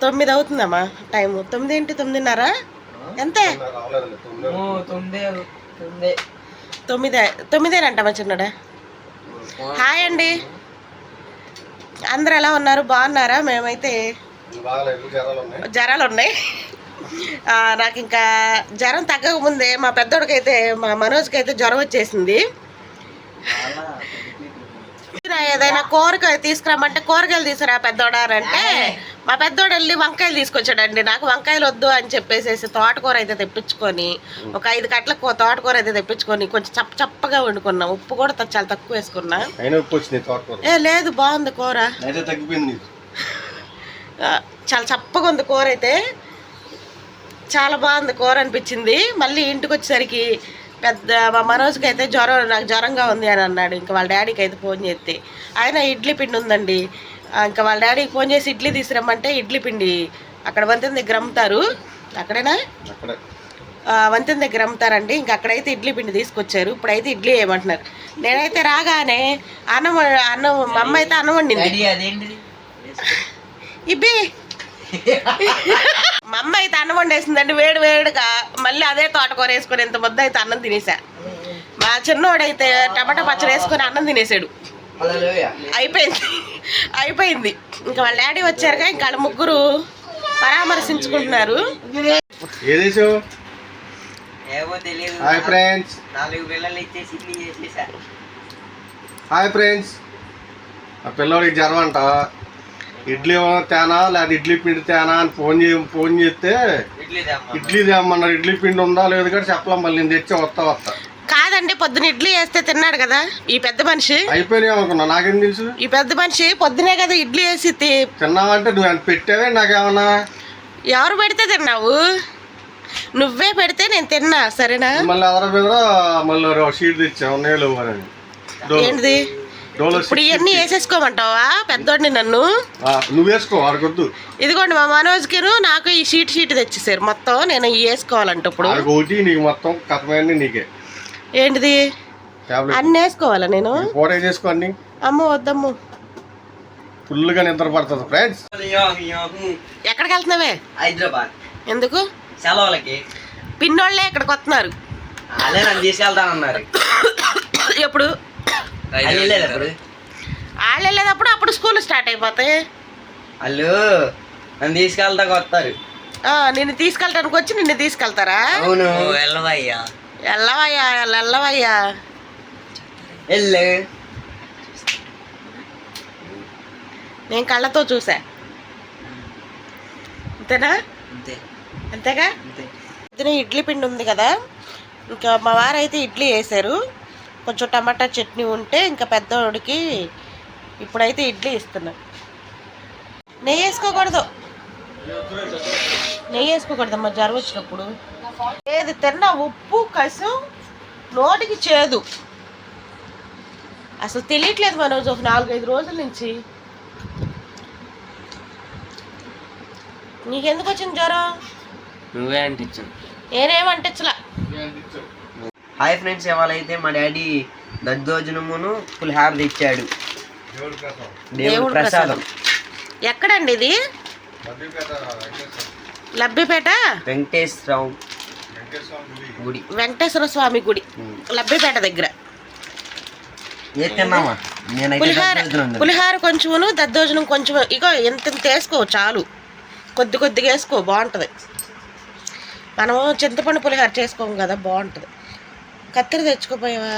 9 అవుతుందమ్మా టైము. 9 ఏంటి 9:30 ఎంతే? 9 చిన్నడా. హాయ్ అండి, అందరు ఎలా ఉన్నారు? బాగున్నారా? మేమైతే జ్వరాలు ఉన్నాయి. నాకు ఇంకా జ్వరం తగ్గక ముందే మా పెద్దోడికైతే, మా మనోజ్కి అయితే జ్వరం వచ్చేసింది. ఏదైనా కూరగాయ తీసుకురామంటే కూరగాయలు తీసుకురా పెద్దోడా అని అంటే మా పెద్దోడు వెళ్ళి వంకాయలు తీసుకొచ్చాడండి. నాకు వంకాయలు వద్దు అని చెప్పేసి తోటకూర అయితే తెప్పించుకొని, ఒక 5 కట్టల తోటకూర అయితే తెప్పించుకొని కొంచెం చప్పగా వండుకున్నా. ఉప్పు కూడా చాలా తక్కువ వేసుకున్నా. లేదు, బాగుంది కూర, చాలా చప్పగా ఉంది కూర అయితే, చాలా బాగుంది కూర అనిపించింది. మళ్ళీ ఇంటికి వచ్చేసరికి మా మనోజ్కి అయితే నాకు జ్వరంగా ఉంది అని అన్నాడు. ఇంకా వాళ్ళ డాడీకి అయితే ఫోన్ చేస్తే ఆయన ఇడ్లీ పిండి ఉందండి. ఇంకా వాళ్ళ డాడీకి ఫోన్ చేసి ఇడ్లీ తీసుకురమ్మంటే ఇడ్లీ పిండి అక్కడ వంతెన దగ్గర అమ్ముతారు. అక్కడేనా? వంతెన దగ్గర అమ్ముతారండి. ఇంకా అక్కడైతే ఇడ్లీ పిండి తీసుకొచ్చారు. ఇప్పుడైతే ఇడ్లీ వేయమంటున్నారు. నేనైతే రాగానే అన్నం మా అమ్మ అయితే అన్నం వండింది. ఇబ్బి మా అమ్మ అయితే అన్నం వండేసిందండి వేడిగా. మళ్ళీ అదే తోటకూర వేసుకొని ఇంత ముద్ద అయితే అన్నం తినేసా. మా చిన్నోడైతే టమాటా పచ్చడి వేసుకొని అన్నం తినేసాడు. అయిపోయింది. ఇంకా వాళ్ళ డాడీ వచ్చారుగా, ఇంకా వాళ్ళ ముగ్గురు పరామర్శించుకుంటున్నారు. హాయ్ ఫ్రెండ్స్, ఆ పిల్లవాడికి జ్వరం అంట. ఇడ్లీ తేనా లేదా ఇడ్లీ పిండి తేనా అని ఫోన్ చేస్తే ఇడ్లీ తేమన్నారు. ఇడ్లీ పిండి ఉందా లేదు కూడా చెప్పలేం. మళ్ళీ నేను తెచ్చి వస్తా. కాదండి, పొద్దున ఇడ్లీ వేస్తే తిన్నాడు కదా ఈ పెద్ద మనిషి. అయిపోయినాయి అనుకున్నా, నాకేం తెలుసు. ఈ పెద్ద మనిషి పొద్దునే కదా ఇడ్లీ వేసి తిన్నావంటే నువ్వు అని పెట్టావే నాకేమన్నా. ఎవరు పెడితే తిన్నావు? నువ్వే పెడితే నేను తిన్నా, సరేనా? మళ్ళీ మళ్ళీ షీట్ తెచ్చావు నేలు. ఏంటిది ఇప్పుడు? ఇవన్నీ వేసేసుకోమంటావా పెద్దోడిని నన్ను? నువ్వు వేసుకో, అడగొద్దు. ఇదిగోండి మా మనోజ్కి నాకు ఈ షీట్ తెచ్చేసారు మొత్తం. నేను వేసుకోవాలంట ఇప్పుడు. నీకు మొత్తం కథమైంది నీకే. ఏంటిది? అన్ని వేసుకోవాలా నేను? చేసుకో అన్ని. అమ్మ వద్దమ్ము, ఫుల్గా నిద్ర పడుతుంది. ఫ్రెండ్స్, ఎక్కడికి వెళ్తున్నావే? హైదరాబాద్. ఎందుకు? సెలవులకి. పిన్నోళ్ళే ఇక్కడికి వస్తున్నారు. అదే నన్ను తీసుకెళ్తానన్నారు. ఎప్పుడు? వాళ్ళు వెళ్ళేటప్పుడు అప్పుడు స్కూల్ స్టార్ట్ అయిపోతాయి. వాళ్ళు నన్ను తీసుకెళ్తాక వస్తారు. నిన్ను తీసుకెళ్ళటానికి వచ్చి నిన్ను తీసుకెళ్తారా? అవును. వెళ్ళవయ్యా. నేను కళ్ళతో చూసా. అంతేనా? అంతేగా. ఇడ్లీ పిండి ఉంది కదా, ఇంకా మా వారైతే ఇడ్లీ వేసారు. కొంచెం టమాటా చట్నీ ఉంటే ఇంకా పెద్దోడికి ఇప్పుడైతే ఇడ్లీ ఇస్తున్నా. నెయ్యి వేసుకోకూడదమ్మా జ్వరం వచ్చినప్పుడు. ఏది తిన్నా ఉప్పు కసం, నోటికి చేదు. అసలు తెలియట్లేదు మనోజ్ ఒక 4-5 రోజుల నుంచి. నీకెందుకు వచ్చింది జ్వరం? నువ్వే అంటించు. నేనేమంటించలా. హాయ్ ఫ్రెండ్స్, ఇవాళ అయితే మా డాడీ దద్దోజనమును పులిహార తెచ్చాడు. దేవుడి ప్రసాదం. ఎక్కడండి ఇది? లబ్బిపేట వెంకటేశ్వర స్వామి గుడి, లబ్బిపేట దగ్గర. పులిహార కొంచెమును దద్దోజనం కొంచెం. ఇగో ఎంత వేసుకో చాలు, కొద్దిగా వేసుకో, బాగుంటుంది. మనం చింతపండు పులిహార చేసుకోము కదా, బాగుంటుంది. కత్తెర తెచ్చుకోపోయావా?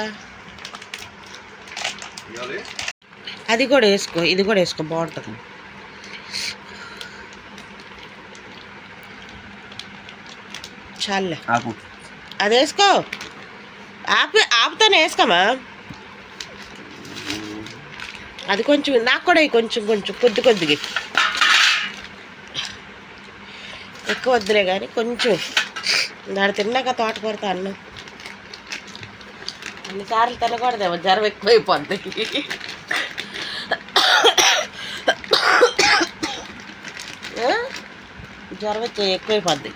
అది కూడా వేసుకో, ఇది కూడా వేసుకో, బాగుంటుంది. చాలే, అది వేసుకో. ఆపుతానే వేసుకోమా. అది కొంచెం నాకు కూడా కొంచెం కొద్దిగా ఎక్కువ వద్దులే కానీ కొంచెం. దాన్ని తిన్నాక తోటకూరతో అన్నం అన్నిసార్లు తినకూడదేమో, జ్వరం ఎక్కువైపోద్ది. జ్వరం వచ్చి ఎక్కువైపోద్ది.